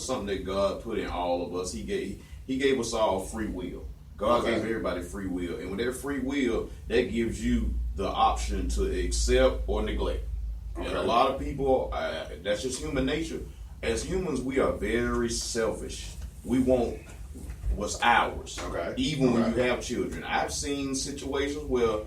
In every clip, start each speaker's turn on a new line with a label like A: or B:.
A: something that God put in all of us. He gave us all free will. God gave everybody free will, and with that free will, that gives you the option to accept or neglect. Okay. And a lot of people, that's just human nature. As humans, we are very selfish. We want what's ours. Okay. Even when you have children. I've seen situations where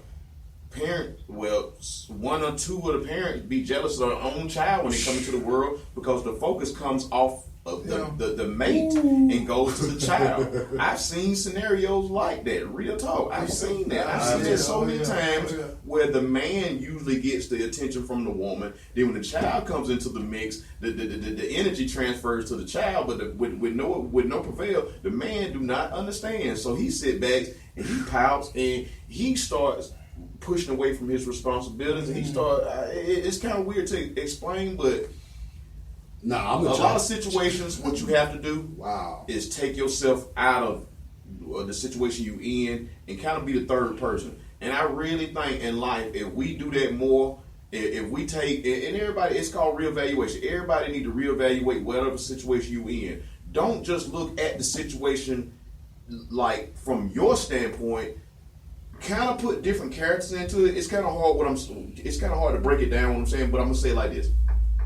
A: one or two of the parents be jealous of their own child when they come into the world because the focus comes off of the mate and goes to the child. I've seen scenarios like that. Real talk. I've seen that. I've seen that so many times where the man usually gets the attention from the woman. Then when the child comes into the mix, the energy transfers to the child, but with no prevail, the man do not understand. So he sit back and he pouts and he starts pushing away from his responsibilities. And it's kind of weird to explain, but a lot of situations, what you have to do is take yourself out of the situation you in and kind of be the third person. And I really think in life, if we do that more, if we take, and everybody, it's called reevaluation. Everybody need to reevaluate whatever situation you in. Don't just look at the situation like from your standpoint. Kind of put different characters into it. It's kind of hard. It's kind of hard to break it down. What I'm saying, but I'm gonna say it like this: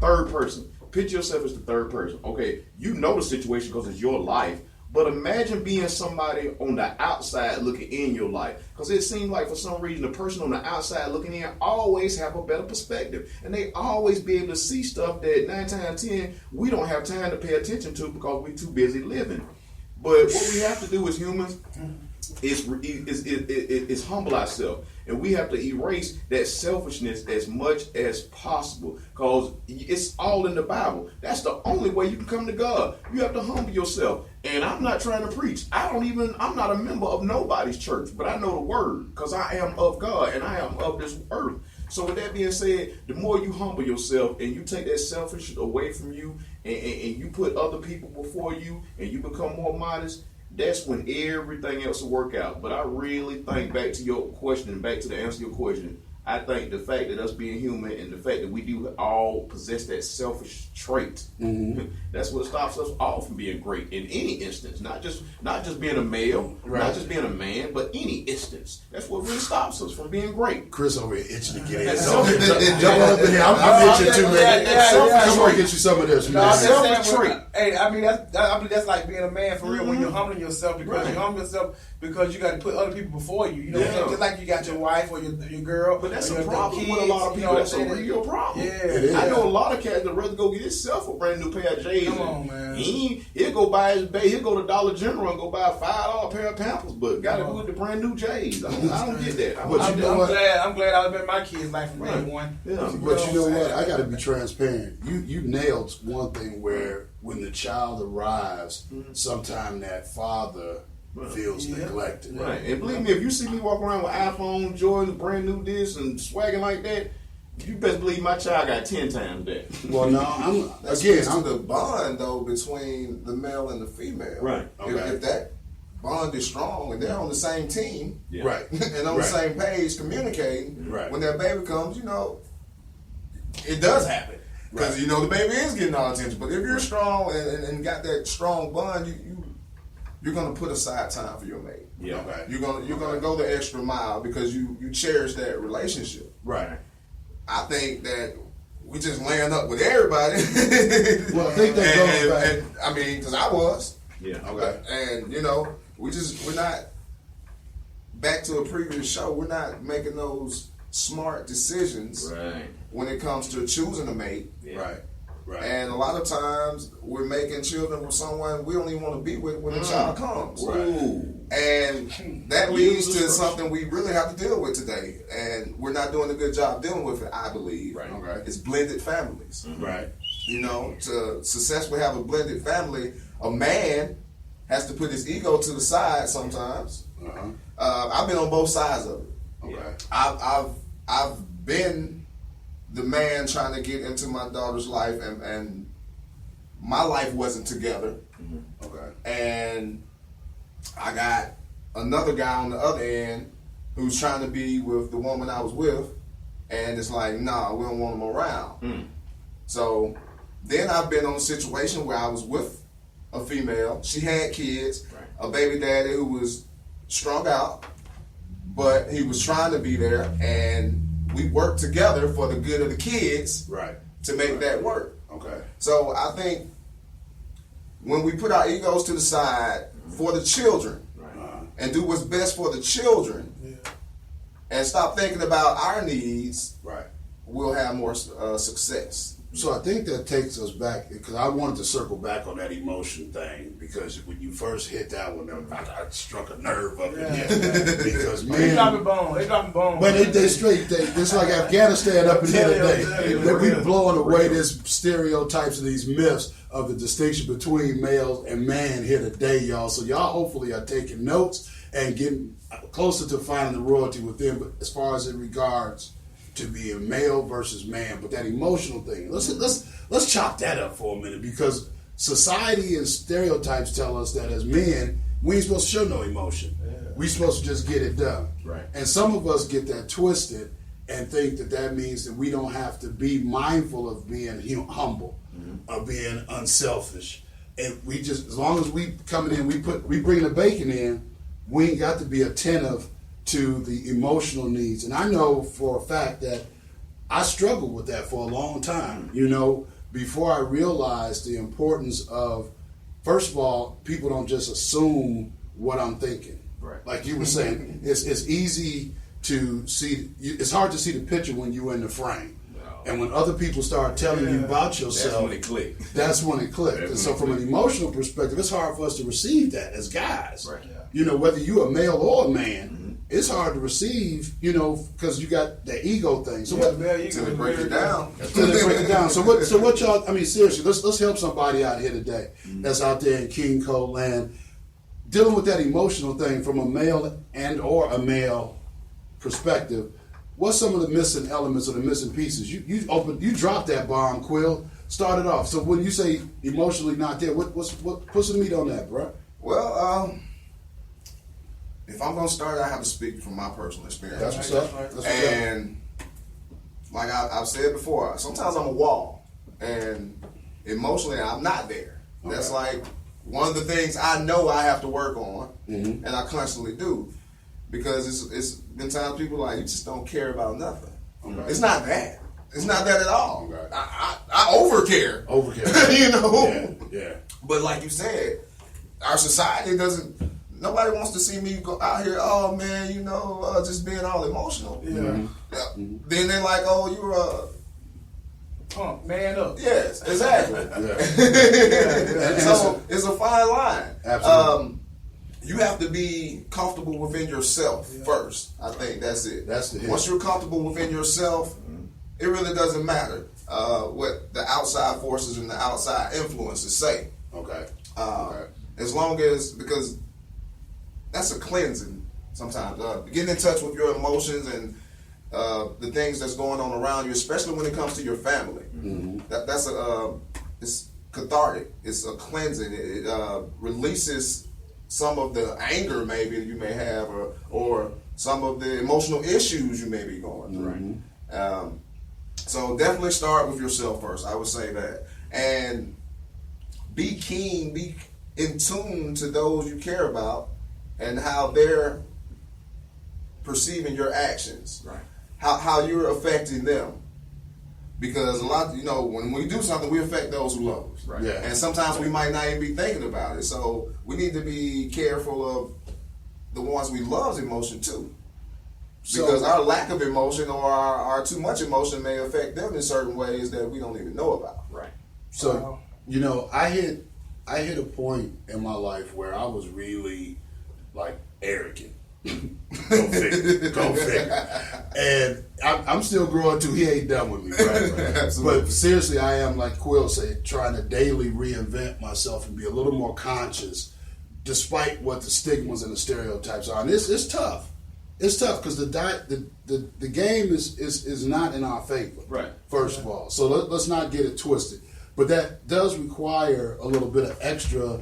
A: third person. Picture yourself as the third person. Okay, you know the situation because it's your life, but imagine being somebody on the outside looking in your life. Because it seems like for some reason the person on the outside looking in always have a better perspective. And they always be able to see stuff that 9 times 10 we don't have time to pay attention to because we're too busy living. But what we have to do as humans is humble ourselves, and we have to erase that selfishness as much as possible because it's all in the Bible. That's the only way you can come to God. You have to humble yourself. And I'm not trying to preach. I'm not a member of nobody's church, but I know the word because I am of God and I am of this earth. So with that being said, the more you humble yourself and you take that selfish away from you and you put other people before you and you become more modest, that's when everything else will work out. But I really think back to your question, back to the answer to your question, I think the fact that us being human and the fact that we do all possess that selfish trait, that's what stops us all from being great in any instance. Not just being a male, not just being a man, but any instance. That's what really stops us from being great.
B: Chris over here itching to get in. Jump up in here. I'm itching too, man. Come on, get you some of this, man.
C: Selfish trait. Hey, I mean that's like being a man for real when you're humbling yourself because you humble yourself because you got to put other people before you. You know, just like you got your wife or your girl.
A: But that's a problem with a lot of people. That's a real problem. Yeah, I know a lot of cats that rather go get himself a brand new pair of J's.
C: Come on, man.
A: He'll go buy he'll go to Dollar General and go buy a $5 pair of Pampers, but gotta go with the brand new J's. I don't get that.
C: I'm glad I was in my kids' life from day one.
B: Yeah. But you know what? I gotta be transparent. You nailed one thing where when the child arrives, sometime that father feels neglected.
A: Right. And believe me, if you see me walk around with iPhone, Jordans, brand new this, and swagging like that, you best believe my child got 10 times that.
B: Well, no, I'm
D: the bond though between the male and the female.
A: Right.
D: Okay. If that bond is strong and they're on the same team,
B: right,
D: and on the same page, communicating, when that baby comes, it does happen. Because the baby is getting all attention. But if you're strong and got that strong bond, you're gonna put aside time for your mate.
A: Yeah.
D: Okay. You're gonna go the extra mile because you cherish that relationship.
A: Right.
D: I think that we just laying up with everybody.
B: Well, I think that goes back.
D: And, I mean, because I was.
A: Yeah.
D: Okay. And we're not back to a previous show. We're not making those smart decisions when it comes to choosing a mate.
A: Yeah.
B: Right.
D: And a lot of times we're making children with someone we don't even want to be with when the child comes. And that leads to something we really have to deal with today. And we're not doing a good job dealing with it, I believe.
A: Right.
D: Okay. It's blended families.
B: Right.
D: To successfully have a blended family, a man has to put his ego to the side sometimes. I've been on both sides of it.
B: Okay.
D: I've been the man trying to get into my daughter's life, and my life wasn't together. Okay. And I got another guy on the other end who's trying to be with the woman I was with, and it's like, nah, we don't want them around. So then I've been on a situation where I was with a female. She had kids,
A: Right.
D: a baby daddy who was strung out, but he was trying to be there, and we worked together for the good of the kids
B: Right.
D: to make that work.
B: Okay.
D: So I think when we put our egos to the side for the children and do what's best for the children and stop thinking about our needs,
B: Right.
D: we'll have more success.
B: So I think that takes us back, because I wanted to circle back on that emotion thing, because when you first hit that one, I struck a nerve up in here. Because
C: They dropping
B: man,
C: bones.
B: but they straight, it's like Afghanistan up in here today. That we blowing away this stereotypes and these myths of the distinction between males and man here today, y'all. So y'all hopefully are taking notes and getting closer to finding the royalty within, but as far as it regards to being male versus man, but that emotional thing. Let's chop that up for a minute, because society and stereotypes tell us that as men, we ain't supposed to show no emotion. We supposed to just get it done.
A: Right.
B: And some of us get that twisted and think that that means that we don't have to be mindful of being humble, of being unselfish. And we just, as long as we coming in, we bring the bacon in, we ain't got to be attentive to the emotional needs. And I know for a fact that I struggled with that for a long time, before I realized the importance of, first of all, people don't just assume what I'm thinking.
A: Right.
B: Like you were saying, it's easy to see, it's hard to see the picture when you're in the frame. And when other people start telling you about yourself,
A: That's when it clicked.
B: that's when it clicked. And so from an emotional perspective, it's hard for us to receive that as guys.
A: Right.
B: Whether you're a male or a man, it's hard to receive, because you got the ego thing. So what,
D: Till they break it down.
B: till they break it down. So what y'all, I mean, seriously, let's help somebody out here today that's out there in King Cole land, dealing with that emotional thing from a male and or a male perspective. What's some of the missing elements or the missing pieces? You dropped that bomb, Quill. Start it off. So when you say emotionally not there, what put some meat on that, bro?
D: Well, if I'm gonna start, I have to speak from my personal experience.
B: That's what's up. That's what's up.
D: And like I've said before, sometimes I'm a wall, and emotionally I'm not there. That's like one of the things I know I have to work on, and I constantly do, because it's been times people like, you just don't care about nothing.
B: Okay.
D: It's not that. It's not that at all.
B: Okay.
D: I overcare.
B: Overkill. Yeah.
D: But like you said, our society doesn't. Nobody wants to see me go out here. Oh man, just being all emotional.
C: Yeah.
D: Then they're like, oh, you're a
C: Punk, man up.
D: yes, exactly.
B: Yeah.
D: So it's a fine line.
B: Absolutely.
D: You have to be comfortable within yourself first. I think that's it.
B: That's the hit.
D: Once you're comfortable within yourself, it really doesn't matter what the outside forces and the outside influences say.
B: Okay.
D: As long as, because that's a cleansing sometimes. Getting in touch with your emotions and the things that's going on around you, especially when it comes to your family. That's it's cathartic. It's a cleansing. It releases some of the anger maybe you may have, or some of the emotional issues you may be going through. So definitely start with yourself first. I would say that, and be keen, be in tune to those you care about and how they're perceiving your actions,
A: Right.
D: how you're affecting them. Because a lot, when we do something, we affect those who love us.
A: Right.
B: Yeah.
D: And sometimes we might not even be thinking about it. So we need to be careful of the ones we love's emotion too. Because our lack of emotion or our too much emotion may affect them in certain ways that we don't even know about.
A: Right.
B: So, I hit a point in my life where I was really like arrogant. Go figure. And I'm still growing too. He ain't done with me, right?
D: Absolutely.
B: But seriously, I am, like Quill said, trying to daily reinvent myself and be a little more conscious, despite what the stigmas and the stereotypes are. And it's tough. It's tough because the game is not in our favor.
A: Right.
B: First of all, so let's not get it twisted. But that does require a little bit of extra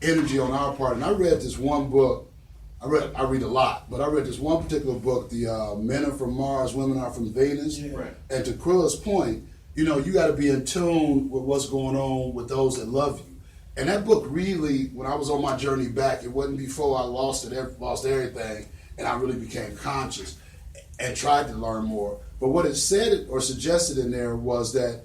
B: energy on our part. And I read this one book. I read a lot, but I read this one particular book, the Men Are From Mars, Women Are From Venus.
C: Yeah.
A: Right.
B: And to Krilla's point, you got to be in tune with what's going on with those that love you. And that book really, when I was on my journey back, it wasn't before I lost everything, and I really became conscious and tried to learn more. But what it said or suggested in there was that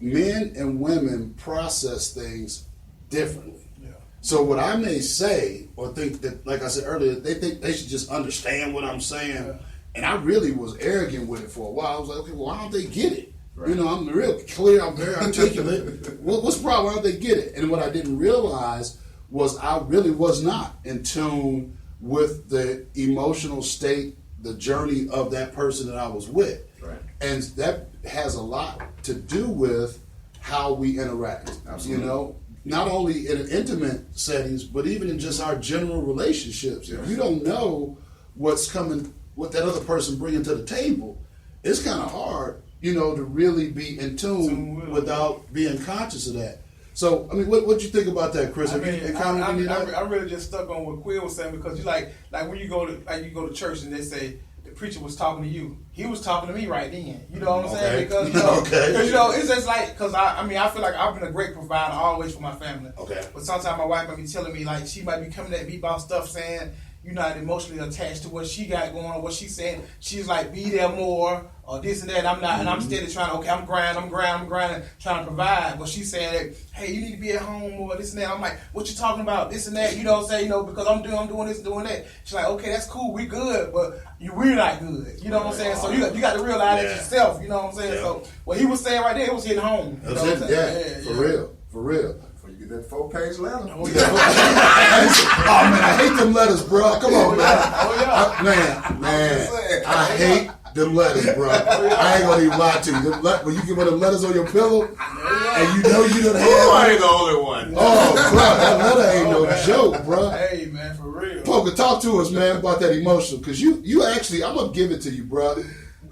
B: men and women process things differently.
C: Yeah.
B: So what I may say or think that, like I said earlier, they think they should just understand what I'm saying.
C: Yeah.
B: And I really was arrogant with it for a while. I was like, okay, well, why don't they get it?
A: Right.
B: You know, I'm real clear, I'm very articulate. What's the problem? Why don't they get it? And what I didn't realize was I really was not in tune with the emotional state, the journey of that person that I was with.
A: Right.
B: And that has a lot to do with how we interact.
D: Absolutely.
B: You know, not only in intimate settings, but even in just our general relationships. If you don't know what's coming, what that other person bringing to the table, it's kind of hard, you know, to really be in tune without being conscious of that. So, I mean, what you think about that, Chris?
C: I
B: Have you
C: mean,
B: encountered any of that?
C: I really just stuck on what Quill was saying, because you like when you go to church and they say the preacher was talking to you, he was talking to me right then. You know what I'm saying? Because because it's just like, because I feel like I've been a great provider always for my family.
B: Okay.
C: But sometimes my wife might be telling me, like, she might be coming at me about stuff saying you're not emotionally attached to what she got going on, what she's saying. She's like, be there more, or this and that. I'm not, and I'm steady trying to, okay, I'm grinding, trying to provide. But she's saying that, hey, you need to be at home more, this and that. I'm like, what you talking about, this and that? You know what I'm saying? You know, because I'm doing this, doing that. She's like, okay, that's cool, we good, but we're not good. You know what I'm saying? So you got to realize it yourself. You know what I'm saying?
B: Yeah.
C: So what he was saying right there, it was hitting home. You know what I'm saying?
B: For real.
D: Before you get that 4-page letter.
C: Oh, yeah.
B: Oh man, I hate them letters, bro. Come on, man.
C: Oh, yeah.
B: Man, I hate them letters, bro. I ain't gonna even lie to you. When you get one of them letters on your pillow, and you know you done had.
A: I ain't the only one.
B: Oh, bro, that letter ain't no joke, bro.
C: Hey, man, for real.
B: Poker, talk to us, man, about that emotional, because you actually, I'm gonna give it to you, bro.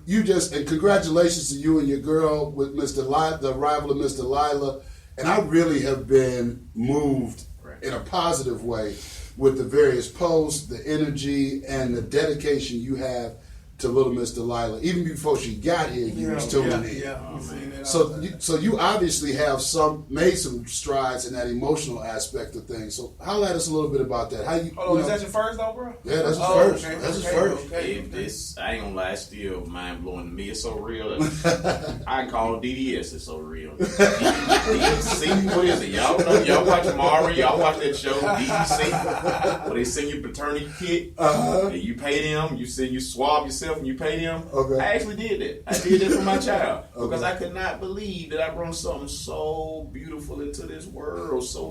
B: You just, and congratulations to you and your girl with Mr. Lila, the arrival of Mr. Lila. And I really have been moved in a positive way with the various posts, the energy, and the dedication you have to little Miss Delilah. Even before she got here, you was tuning in.
C: Yeah.
B: So you obviously have made some strides in that emotional aspect of things. So holler at us a little bit about that. How you?
C: Hold on, is that your first though, bro?
B: Yeah, that's his first.
C: Okay,
B: That's his first.
C: Okay.
A: If this, I ain't gonna lie, it's still mind blowing to me. It's so real. I can call it DDS. It's so real. DDC, what is it? Y'all know? Y'all watch Maury? Y'all watch that show DDC? Where they send you paternity kit, and you pay them. You swab yourself and you pay them.
B: Okay.
A: I actually did that. I did that for my child because I could not believe that I brought something so beautiful into this world, so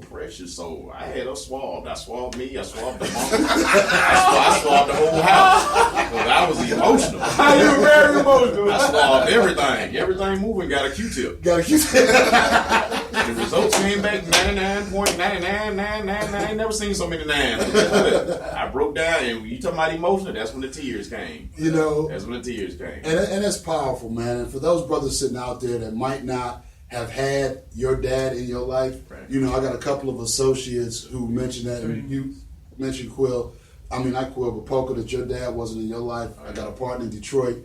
A: precious. So I had her swabbed. I swabbed me. I swabbed the mom. I swabbed the whole house because I was emotional.
C: You were very emotional.
A: I swabbed everything. Everything moving got a Q-tip. The results came back 99.99999. I ain't never seen so many nines. I broke down, and when you talking about emotional, that's when the tears came.
B: You know,
A: that's when the tears came.
B: And that's powerful, man. And for those brothers sitting out there that might not have had your dad in your life,
A: right.
B: You know, I got a couple of associates who mentioned that, and you mentioned Quill. I mean, not Quill, but Poker, that your dad wasn't in your life. I got a partner in Detroit,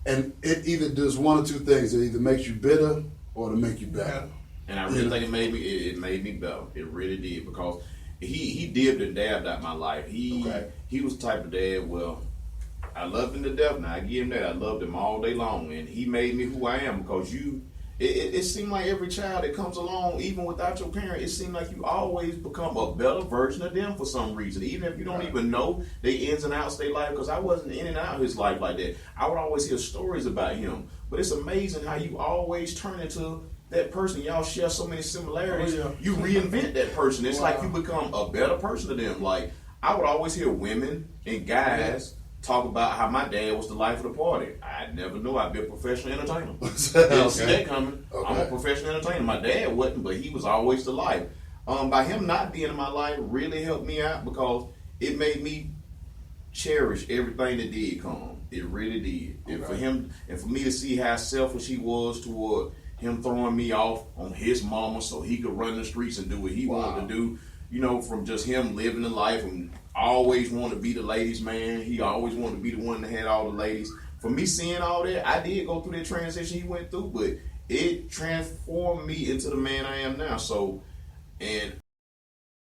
B: and it either does one or two things. It either makes you bitter or to make you better.
A: And I really think it made me better. It really did, because he dipped and dabbed out my life. He was the type of dad, well, I loved him to death. Now I give him that. I loved him all day long, and he made me who I am, because it seemed like every child that comes along, even without your parent, it seemed like you always become a better version of them for some reason, even if you don't even know the ins and outs of their life, because I wasn't in and out of his life like that. I would always hear stories about him, but it's amazing how you always turn into that person. Y'all share so many similarities. You reinvent that person. It's like you become a better person to them. Like, I would always hear women and guys talk about how my dad was the life of the party. I never knew I'd be a professional entertainer. Didn't see that coming. I'm a professional entertainer. My dad wasn't, but he was always the life. By him not being in my life really helped me out, because it made me cherish everything that did come. It really did. And for him, and for me to see how selfish he was toward him throwing me off on his mama so he could run the streets and do what he wanted to do, you know, from just him living the life and always wanted to be the ladies' man. He always wanted to be the one that had all the ladies. For me seeing all that, I did go through that transition he went through, but it transformed me into the man I am now. So And